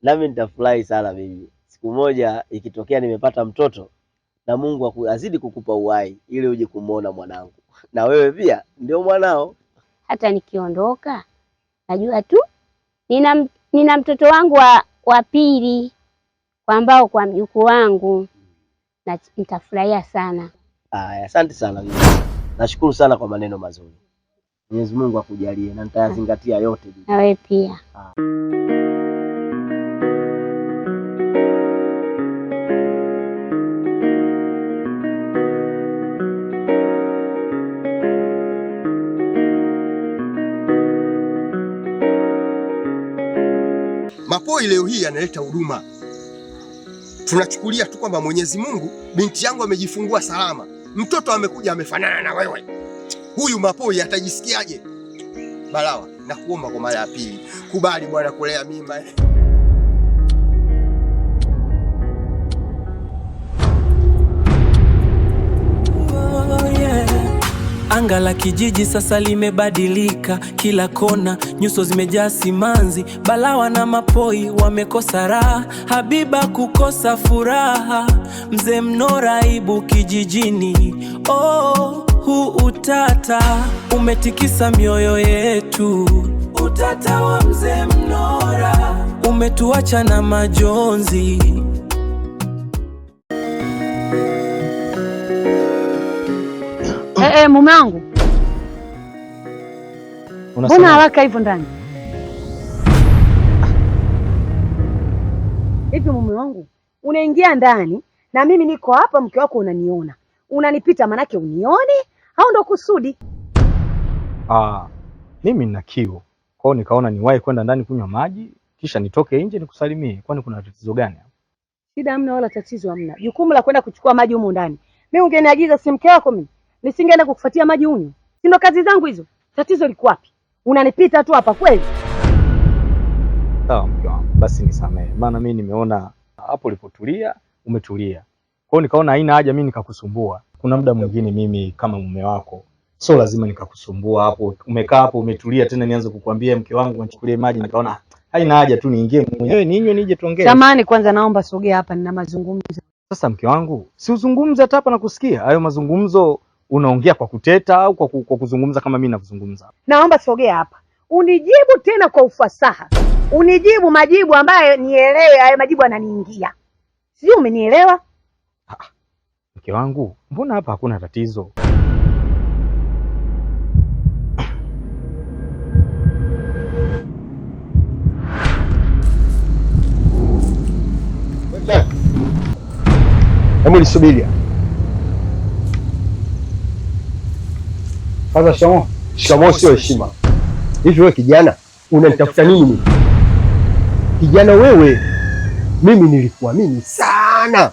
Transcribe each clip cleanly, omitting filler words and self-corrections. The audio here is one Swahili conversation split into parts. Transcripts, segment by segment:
nami nitafurahi sana mimi. Siku moja ikitokea nimepata mtoto na Mungu azidi kukupa uhai ili uje kumuona mwanangu. Na wewe pia ndio mwanao. Hata nikiondoka najua tu nina mtoto wangu wa pili ambao kwa mjukuu wangu, na nitafurahia sana. Asante sana mimi. Nashukuru sana kwa maneno mazuri. Mwenyezi Mungu akujalie na nitayazingatia yote. Na wewe pia. Mapoi leo hii analeta huduma. Tunachukulia tu kwamba Mwenyezi Mungu, binti yangu amejifungua salama, mtoto amekuja amefanana na wewe. Huyu Mapoi atajisikiaje? Balawa, nakuomba kwa mara ya pili, kubali bwana kulea mimba. Anga la kijiji sasa limebadilika, kila kona nyuso zimejaa simanzi. Balawa na Mapoi wamekosa raha, Habiba kukosa furaha, mzee Mnora aibu kijijini. Huu utata umetikisa mioyo yetu, utata wa mzee Mnora umetuacha na majonzi. Mume wangu, mbona haraka hivyo ndani? Hivi mume wangu, unaingia ndani na mimi niko hapa, mke wako unaniona, unanipita manake unioni au ndo kusudi? Mimi nina kiu, kwao nikaona niwahi kwenda ndani kunywa maji kisha nitoke nje nikusalimie. Kwani kuna tatizo gani? Shida hamna wala tatizo hamna. Jukumu la kwenda kuchukua maji humu ndani, mimi ungeniagiza si mke wako mimi nisingeenda kukufuatia maji unywe? Si ndo kazi zangu hizo? Tatizo liko wapi? Unanipita tu hapa kweli? Sawa mke wangu, basi nisamehe. Maana mimi nimeona hapo ulipotulia umetulia, kwao nikaona haina haja mimi nikakusumbua. Kuna muda mwingine mimi kama mume wako sio lazima nikakusumbua. Hapo umekaa hapo umetulia, tena nianze kukuambia mke wangu nichukulie maji, nikaona haina haja tu niingie mwenyewe ninywe nije tuongee. Samahani kwanza, naomba sogea hapa, nina mazungumzo. Sasa mke wangu, si uzungumze hata hapa na kusikia. Hayo mazungumzo unaongea kwa kuteta au kwa kuzungumza kama mimi navuzungumza? Naomba sogea hapa. Unijibu tena kwa ufasaha. Unijibu majibu ambayo nielewe, hayo majibu yananiingia. Sijui umenielewa? Mke wangu, mbona hapa hakuna tatizo? Hebu nisubiria. Sasa shikamoo sio heshima. Hivi wewe kijana, unanitafuta nini? Kijana wewe, mimi nilikuamini sana,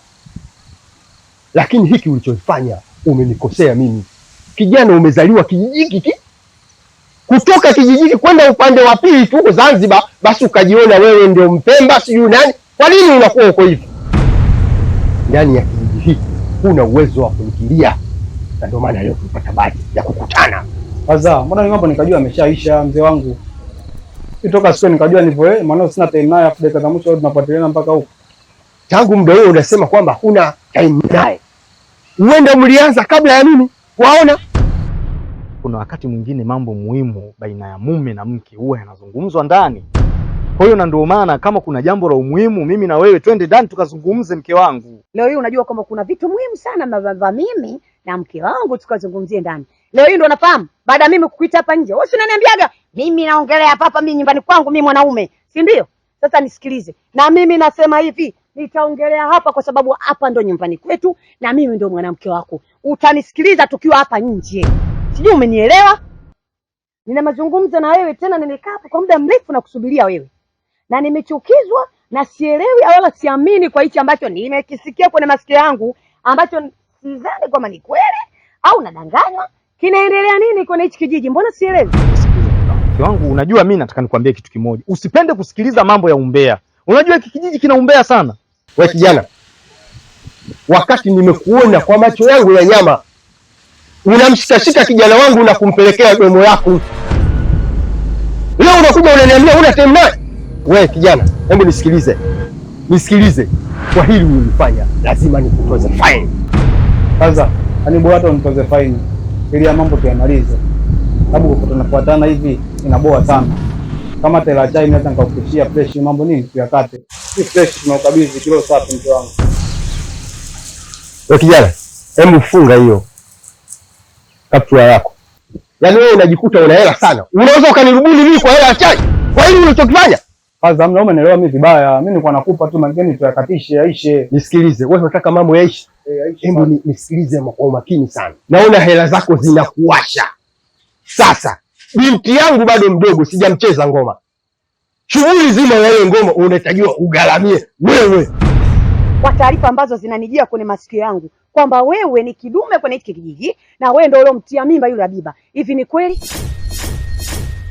lakini hiki ulichofanya umenikosea mimi. Kijana, umezaliwa kijijiki, kutoka kijijiki kwenda upande wa pili tu Zanzibar, basi ukajiona wewe ndio Mpemba sijui nani. Kwa nini unakuwa uko hivi? Ndani ya kijiji hiki huna uwezo wa kunikilia, na ndio maana leo tupata bahati ya kukutana. Sasa mbona ni mambo nikajua ameshaisha mzee wangu. Kutoka siku nikajua ndivyo maana sina time naye, afu dakika za mwisho tunafuatiliana mpaka huko. Tangu muda huo unasema kwamba huna time naye. Uenda mlianza kabla ya mimi. Waona? Kuna wakati mwingine mambo muhimu baina ya mume na mke huwa yanazungumzwa ndani. Kwa hiyo na ndio maana kama kuna jambo la umuhimu mimi na wewe twende ndani tukazungumze mke wangu. Leo hii unajua kwamba kuna vitu muhimu sana mababa mimi na mke wangu tukazungumzie ndani. Leo hii ndo nafahamu baada mimi kukuita hapa nje. Wewe unaniambiaga mimi naongelea hapa mimi nyumbani kwangu mimi mwanaume, si ndio? Sasa nisikilize. Na mimi nasema hivi, nitaongelea hapa kwa sababu hapa ndo nyumbani kwetu na mimi ndo mwanamke wako. Utanisikiliza tukiwa hapa nje. Sijui umenielewa? Nina mazungumzo na wewe tena, nimekaa hapa kwa muda mrefu na kusubiria wewe. Na nimechukizwa na sielewi wala siamini kwa hichi ambacho nimekisikia kwenye masikio yangu, ambacho sidhani kama ni kweli au nadanganywa. Kinaendelea nini kwenye hichi kijiji? Mbona sielewi? Mke wangu, unajua mimi nataka nikwambie kitu kimoja. Usipende kusikiliza mambo ya umbea. Unajua hiki kijiji kina umbea sana. Wewe kijana, wakati nimekuona kwa macho yangu ya nyama unamshikashika kijana wangu na kumpelekea demo yako, leo unakuja unaniambia una time naye? Wewe kijana, hebu nisikilize. Kwa hili ulifanya lazima nikutoze fine. Sasa yani bora hata unitoze fine ili ya mambo tuyamalize, sababu kwa tunafuatana hivi inaboa sana. Kama tela chai naweza nikakufikishia fresh, mambo nini tuyakate. Si fresh tunaukabidhi kilo safi mtu wangu. Wewe kijana, hebu funga hiyo kaptura yako. Yaani wewe unajikuta una hela sana. Unaweza ukanirubuni mimi kwa hela ya chai? Kwa hiyo ulichokifanya? Sasa mnaona umeelewa mimi vibaya. Mimi nilikuwa nakupa tu mangeni tuyakatishe yaishe. Nisikilize, wewe unataka mambo yaishe? Hebu nisikilize kwa umakini sana. Naona hela zako zinakuasha. Sasa, binti yangu bado mdogo, sijamcheza ngoma. Shughuli zima ya ile ngoma unatakiwa ugaramie wewe. Kwa taarifa ambazo zinanijia kwenye masikio yangu kwamba wewe ni kidume kwenye hiki kijiji na wewe ndio uliomtia mimba yule Habiba. Hivi ni kweli?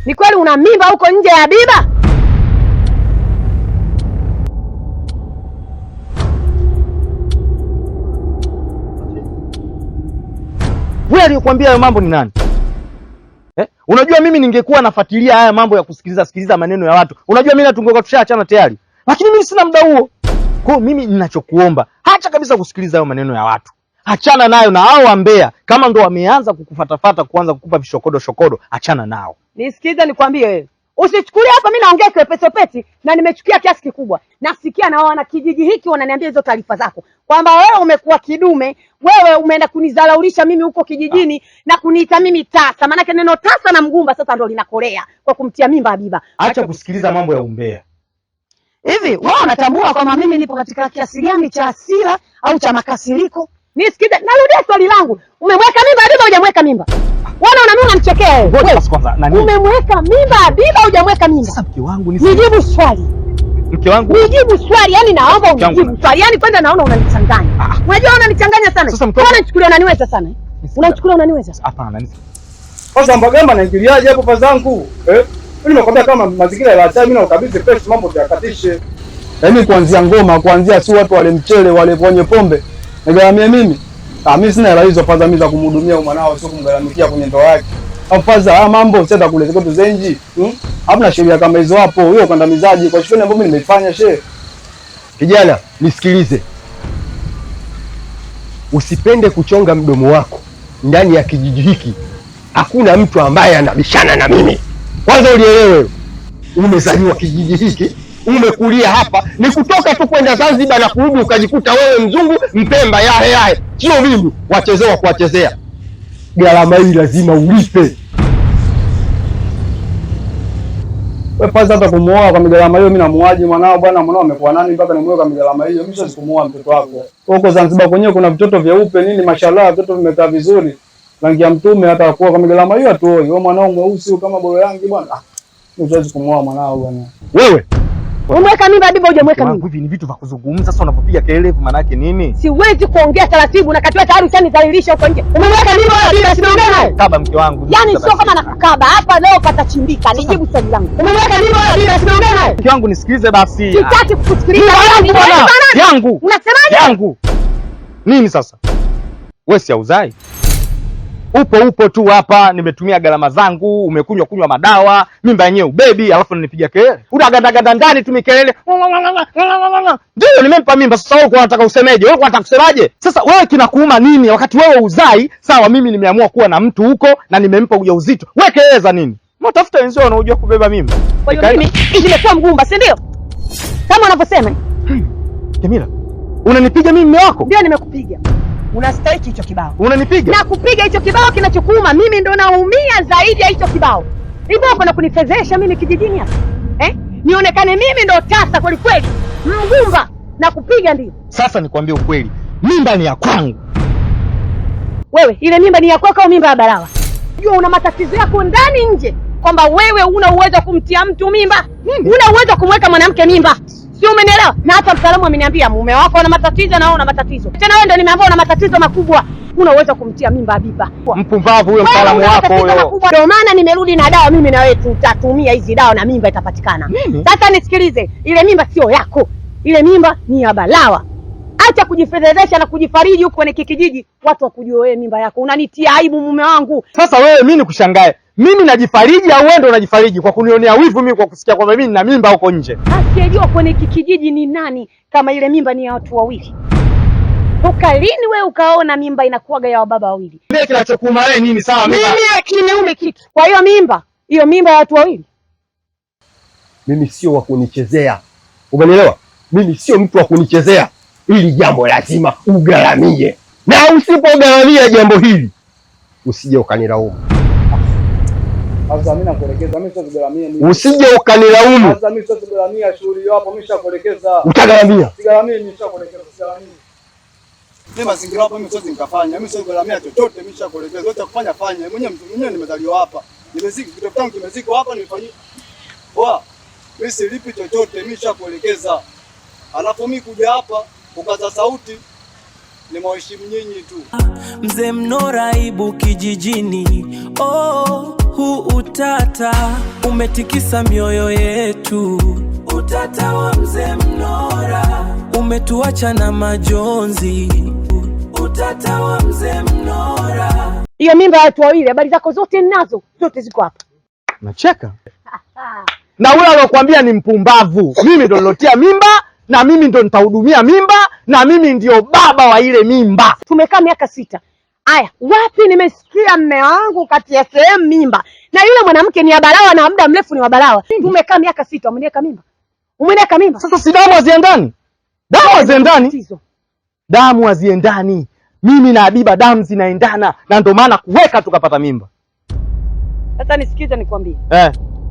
Ni kweli una mimba huko nje ya Habiba? Wewe aliyekwambia hayo mambo ni nani? Unajua mimi ningekuwa nafuatilia haya mambo ya kusikiliza maneno ya watu. Unajua mimi tungekuwa tushaachana tayari. Lakini mimi sina muda huo. Kwa mimi ninachokuomba, acha kabisa kusikiliza hayo maneno ya watu. Achana nayo na hao wambea. Kama ndo wameanza kukufatafata kuanza kukupa vishokodo, achana nao. Nisikilize nikwambie wewe. Usichukulie hapa mimi naongea klepesopeti na nimechukia kiasi kikubwa. Nasikia na wana kijiji hiki wananiambia hizo taarifa zako. Kwamba wewe umekuwa kidume, wewe umeenda kunizalaulisha mimi huko kijijini na kuniita mimi tasa. Maana neno tasa na mgumba sasa ndo linakolea kwa kumtia mimba Habiba. Acha kusikiliza mambo ya umbea. Hivi wewe unatambua kama mimi nipo katika kiasi gani cha hasira au cha makasiriko? Nisikize, narudia swali langu. Umemweka mimba Habiba hujamweka mimba? Wana unanuna unamchekea wewe. Ngoja basi kwanza nani? Umemweka mimba Habiba hujamweka mimba? Sasa mke wangu nijibu swali. Mke wangu nijibu swali, yani naomba unijibu swali. Yani kwenda naona unanichanganya. Unajua unanichanganya sana. Sasa mke wangu unanichukulia unaniweza sana. Unanichukulia unaniweza? Hapana. Sasa Mbagamba naingiliaje hapo pazangu? Mimi nimekwambia kama mazingira ya chai mimi na ukabidhi fresh mambo tuyakatishe. Yaani kuanzia ngoma, kuanzia si watu wale mchele, wale kwenye pombe. Nigaramie mimi. Mimi sina hela hizo faza mimi za kumhudumia mwanao, sio kumgaramikia kwenye ndoa yake. Au faza mambo sasa kuleta kwetu zenji. Hamna sheria kama hizo hapo. Wewe ukandamizaji kwa shughuli ambayo mimi nimeifanya shehe. Kijana, nisikilize. Usipende kuchonga mdomo wako. Ndani ya kijiji hiki hakuna mtu ambaye anabishana na mimi. Kwanza ulielewe. Umezaliwa kijiji hiki, umekulia hapa, ni kutoka tu kwenda Zanzibar na kurudi ukajikuta wewe mzungu Mpemba yahe. Sio mimi wachezewa kuwachezea. Gharama hii lazima ulipe. Wewe pasa hata kumuoa kwa gharama hiyo, mimi namuaje mwanao bwana? Mwanao amekuwa nani mpaka nimuoe kwa gharama hiyo? Mimi siwezi kumuoa mtoto wako. Huko Zanzibar kwenyewe kuna vitoto vyeupe nini, mashallah, vitoto vimekaa vizuri. Rangi ya mtume hata kwa gharama hiyo atuoi. Wewe mwanao mweusi kama bolo yangu bwana. Mimi siwezi kumuoa mwanao bwana. Wewe umeweka mimba Habiba hujamweka mimba? Hivi ni vitu vya kuzungumza. Sasa unapopiga kelele hivi maana yake nini? Siwezi kuongea taratibu na katiwa tayari ushanidhalilisha huko nje. Umeweka mimba Habiba, sinaongea naye. Kaba mke wangu. Yaani sio kama nakukaba. Hapa leo patachimbika. Nijibu swali langu. Umeweka mimba Habiba, sinaongea naye. Mke wangu nisikilize basi. Sitaki kukusikiliza. Yangu. Unasemaje? Yangu. Nini sasa? Wewe si auzai? Upo tu hapa, nimetumia gharama zangu, umekunywa madawa, mimba yenyewe ubebi, alafu unanipiga kelele. Unagandaganda ndani tu mikelele. Ndio nimempa mimba. Sasa wewe unataka usemeje? Wewe unataka kusemaje? Sasa wewe kinakuuma nini wakati wewe uzai? Sawa, mimi nimeamua kuwa na mtu huko na nimempa ujauzito. Wewe keleza nini? Mtafuta wenzao wanaojua kubeba mimba. Kwa hiyo mimi nimekuwa mgumba, si ndio? Kama unavyosema. Jamila, unanipiga mimi mume wako? Ndio nimekupiga. Unastahili hicho kibao. Unanipiga? Na kupiga hicho kibao kinachokuuma, mimi ndo naumia zaidi ya hicho kibao. Hivyo hapo na kunifezesha mimi kijijini hapa. Nionekane mimi ndo tasa kweli kweli. Mgumba na kupiga ndio. Sasa nikwambie ukweli. Mimba ni ya kwangu. Wewe, ile mimba ni ya kwako au mimba ya Barawa? Unajua una matatizo yako ndani nje. Kwamba wewe una uwezo kumtia mtu mimba. Una uwezo kumweka mwanamke mimba. Sio, umenielewa? Na hata mtaalamu ameniambia mume wako ana matatizo na wewe una matatizo. Tena wewe ndio nimeambiwa una matatizo makubwa. Una uwezo kumtia mimba Habiba. Mpumbavu huyo mtaalamu wako huyo. Ndio maana nimerudi na dawa, mimi na wewe tutatumia hizi dawa na mimba itapatikana. Sasa nisikilize, ile mimba sio yako. Ile mimba ni ya Balawa. Acha kujifedhesha na kujifariji huko kwenye kijiji, watu wakujue wewe mimba yako. Unanitia aibu mume wangu. Sasa wewe mimi nikushangae. Mimi najifariji au wewe ndo unajifariji kwa kunionea wivu mimi kwa kusikia kwamba mimi nina mimba huko nje? Asiyejua kwenye kijiji ni nani kama ile mimba ni ya watu wawili? Toka lini wewe ukaona mimba inakuwaga ya baba wawili? Mimi kinachokuuma wewe nini? Sawa mimi kinaume kitu. Kwa hiyo mimba ya watu wawili. Mimi sio wa kunichezea. Umenielewa? Mimi sio mtu wa kunichezea. Hili jambo lazima ugharamie. Na usipogharamia jambo hili usije ukanilaumu. Sasa mimi nakuelekeza, mimi sio kugharamia mimi. Usije ukanilaumu. Sasa mimi sio kugharamia shughuli hapo, mimi nishakuelekeza. Utagharamia. Sigharamia mimi nishakuelekeza, sigharamia. Mimi mazingira hapo mimi siwezi nikafanya. Mimi sio kugharamia chochote, mimi nishakuelekeza. Yote kufanya fanya. Mwenyewe nimezaliwa hapa. Nimeziki kitabu changu kimeziko hapa nilifanyia. Poa. Mimi silipi chochote, mimi nishakuelekeza. Alafu mimi kuja hapa ukaza sauti ni mheshimu nyinyi tu. Mzee Mnora ibu kijijini, huu utata umetikisa mioyo yetu. Utata wa Mzee Mnora umetuacha na majonzi. Utata wa Mzee Mnora. Hiyo mimba ya watu wawili, habari zako zote ninazo, zote ziko hapa. Nacheka. Na ule alokuambia ni mpumbavu. Mimi ndo nilotia mimba na mimi ndo nitahudumia mimba na mimi ndio baba wa ile mimba. Tumekaa miaka 6. Aya, wapi nimesikia mme wangu kati ya sehemu mimba na yule mwanamke ni abalawa na muda mrefu ni wabalawa. Tumekaa miaka 6, umeniweka mimba. Umeniweka mimba. Sasa si damu haziendani? Damu haziendani? Damu haziendani. Mimi na Habiba damu zinaendana na ndio maana kuweka tukapata mimba. Sasa nisikize nikwambie.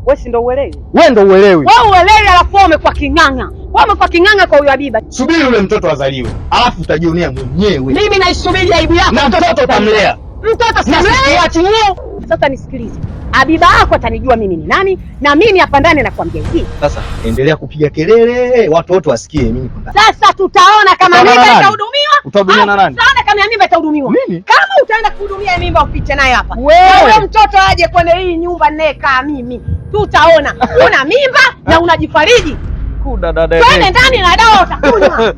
Wewe si ndio uelewi? Wewe ndio uelewi. Wewe uelewi alafu umekuwa king'ang'a. Wewe umekuwa king'ang'a kwa huyo Habiba. Subiri yule mtoto azaliwe. Alafu utajionea mwenyewe. Mimi naisubiri aibu yako. Na mtoto utamlea. Mtoto simlea. Sasa nisikilize. Habiba yako atanijua mimi ni nani na mimi hapa ndani nakwambia hivi. Sasa endelea kupiga kelele, watu wote wasikie mimi kwamba. Sasa tutaona kama mimba itahudumiwa. Utahudumia na nani? Tutaona kama mimba itahudumiwa. Kama utaenda kuhudumia mimba upite naye hapa. Wewe mtoto aje kwenye hii nyumba ninayekaa mimi. Tutaona. Una mimba na unajifariji. Dada. Twende ndani na dawa utakunywa.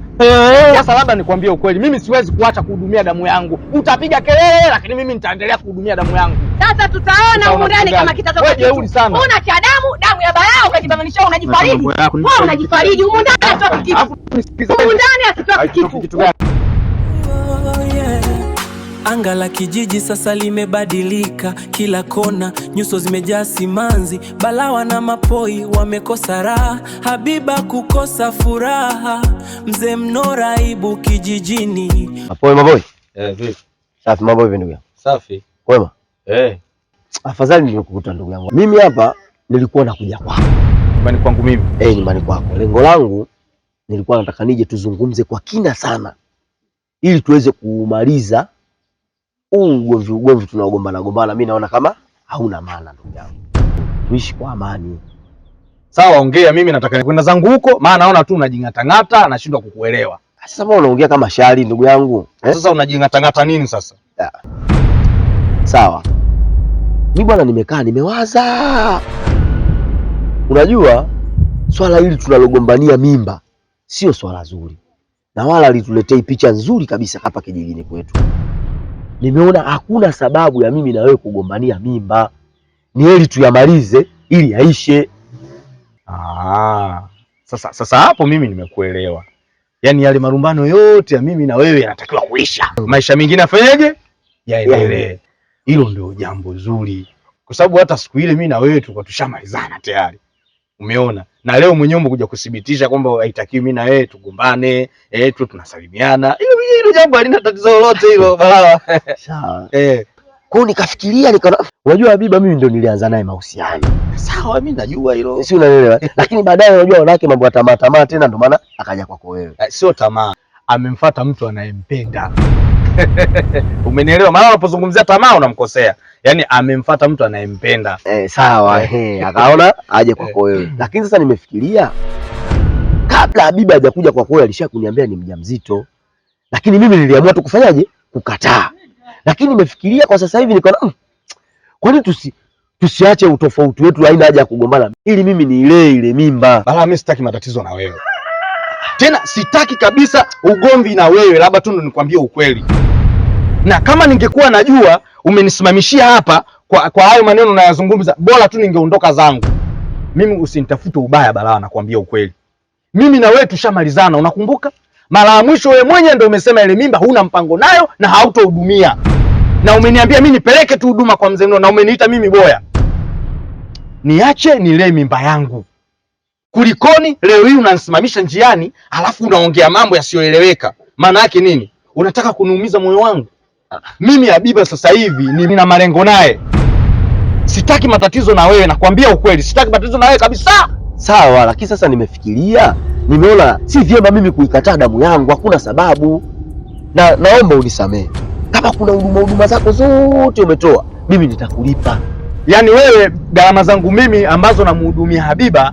Sasa labda nikwambie ukweli, mimi siwezi kuacha kuhudumia damu yangu. Utapiga kelele lakini mimi nitaendelea kuhudumia damu yangu. Sasa tutaona huko ndani kama kitatoka kitu. Una cha damu ya balaa ukajibananisha unajifariji. Wewe unajifariji huko ndani atoka kitu. Huko ndani asitoka kitu. Anga la kijiji sasa limebadilika, kila kona nyuso zimejaa simanzi. Balawa na mapoi wamekosa raha, Habiba kukosa furaha. Mzee Mnora ibu kijijini. Mapoi. Vipi? Safi, mambo vipi ndugu yangu? Safi. Kwema? Afadhali nimekukuta ndugu yangu. Mimi hapa nilikuwa nakuja kwako. Nyumbani kwangu mimi? Nyumbani kwako. Lengo langu nilikuwa nataka nije tuzungumze kwa kina sana ili tuweze kumaliza ugomvi tunaogombana. Mimi naona kama hauna maana ndugu yangu. Tuishi kwa amani. Sawa, ongea, mimi nataka kwenda zangu huko, maana naona tu unajing'atang'ata, nashindwa kukuelewa. Sasa mbona unaongea kama shari ndugu yangu? Sasa unajing'atang'ata nini sasa? Sawa. Mimi bwana nimekaa nimewaza. Unajua swala hili tunalogombania mimba sio swala zuri. Na wala lituletei picha nzuri kabisa hapa kijijini kwetu. Nimeona hakuna sababu ya mimi na wewe kugombania mimba. Ni heri tuyamalize ili yaishe. Sasa hapo mimi nimekuelewa. Yaani yale marumbano yote ya mimi na wewe yanatakiwa kuisha. Maisha mengine afanyeje? Yaendelee. Hilo ndio jambo zuri. Kwa sababu hata siku ile mimi na wewe tulikuwa tushamalizana tayari. Umeona? Na leo mwenyewe umekuja kudhibitisha kwamba haitakiwi mimi na wewe tugombane, tu tunasalimiana. Hilo jambo halina tatizo lolote hilo Balawa. Sawa. Kwa nikafikiria nikaona unajua Habiba mimi ndio nilianza naye mahusiano. Sawa, mimi najua hilo. Si unaelewa? Lakini baadaye unajua wanawake mambo ya tamaa tena ndio maana akaja kwako wewe. Sio tamaa. Amemfuata mtu anayempenda. Umenielewa? Maana unapozungumzia tamaa unamkosea. Yaani amemfuata mtu anayempenda. Sawa, akaona aje kwako wewe. Lakini sasa nimefikiria kabla Habiba hajakuja kwako wewe alishakuniambia ni mjamzito. Lakini mimi niliamua tu kufanyaje? Kukataa. Lakini nimefikiria kwa sasa hivi nikaona kwani tusiache utofauti wetu, haina haja ya kugombana ili mimi niilee ile mimba. Bala, mimi sitaki matatizo na wewe. Tena sitaki kabisa ugomvi na wewe, labda tu nikwambie ukweli. Na kama ningekuwa najua umenisimamishia hapa kwa hayo maneno unayazungumza, bora tu ningeondoka zangu. Mimi usinitafute ubaya Balawa, nakwambia ukweli. Mimi na wewe tushamalizana, unakumbuka? Mara ya mwisho wewe mwenyewe ndio umesema ile mimba huna mpango nayo na hautohudumia. Na umeniambia mimi nipeleke tu huduma kwa mzee Mnora na umeniita mimi boya. Niache nilee mimba yangu. Kulikoni leo hii unanisimamisha njiani alafu unaongea mambo yasiyoeleweka? Maana yake nini? Unataka kuniumiza moyo wangu? Mimi Habiba sasa hivi nina malengo naye. Sitaki matatizo na wewe, nakwambia ukweli. Sitaki matatizo na wewe kabisa. Sawa, lakini sasa nimefikiria, nimeona si vyema mimi kuikataa damu yangu, hakuna sababu. Na naomba unisamehe. Kama kuna huduma zako zote umetoa, mimi nitakulipa. Yaani wewe gharama zangu mimi ambazo namhudumia Habiba,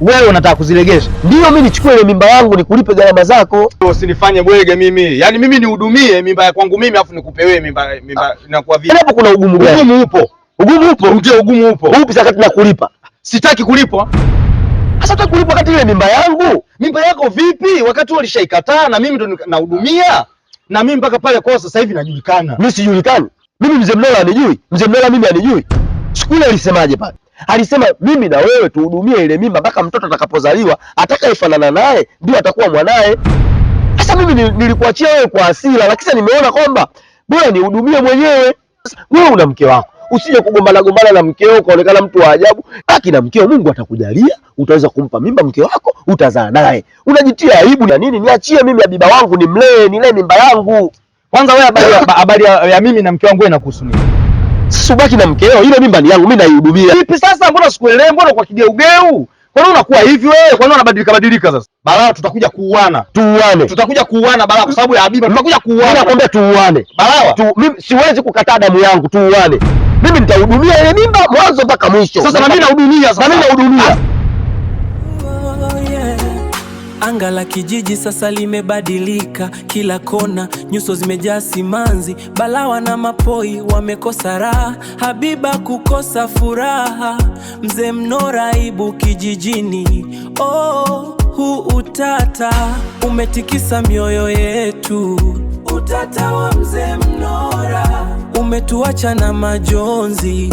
wewe unataka kuzilegesha? Ndio, mimi nichukue ile mimba yangu nikulipe gharama zako. Usinifanye bwege mimi. Yaani mimi nihudumie mimba ya kwangu mimi afu nikupe wewe mimba inakuwa vipi? Hapo kuna ugumu gani? Ugumu upo. Ugumu upo? Ndio, ugumu upo. Upi sasa tunakulipa? Sitaki kulipwa. Sasa utaki kulipwa wakati ile mimba yangu? Mimba yako vipi? Wakati wewe ulishaikataa na mimi ndo nahudumia. Na mimi mpaka pale kwa sasa hivi najulikana. Mimi sijulikani. Mimi mzee Mnora anijui. Mzee Mnora mimi anijui. Siku ile alisemaje pale? Alisema mimi na wewe tuhudumie ile mimba mpaka mtoto atakapozaliwa, atakayefanana naye ndio atakuwa mwanae. Sasa mimi nilikuachia wewe kwa hasira, lakini nimeona kwamba bora nihudumie mwenyewe. Wewe una mke wako, usije kugombana na mkeo ukaonekana mtu wa ajabu. Haki na mkeo, Mungu atakujalia, utaweza kumpa mimba mke wako, utazaa naye. Unajitia aibu na nini? Niachie mimi Habiba wangu nilee mimba yangu. Kwanza wewe habari ya mimi na mke wangu wewe inakuhusu nini? Sasa ubaki na mkeo, ile mimba ni yangu, mimi naihudumia. Vipi sasa, mbona sikuelewi? Mbona kwa kigeugeu? Kwa nini unakuwa hivi wewe? Kwa nini unabadilika sasa? Balawa, tutakuja kuuana. Tutakuja kuuana Balawa, kwa sababu ya Habiba. Tutakuja kuuana. Nakwambia tuuane. Balawa, mimi siwezi kukataa damu yangu, tuuane. Mimi nitahudumia ile mimba mwanzo mpaka mwisho. Sasa na mimi nahudumia sasa. Na mimi nahudumia. Anga la kijiji sasa limebadilika, kila kona nyuso zimejaa simanzi. Balawa na Mapoi wamekosa raha, Habiba kukosa furaha, mzee Mnora aibu kijijini. Oh, huu utata umetikisa mioyo yetu, utata wa mzee Mnora umetuacha na majonzi.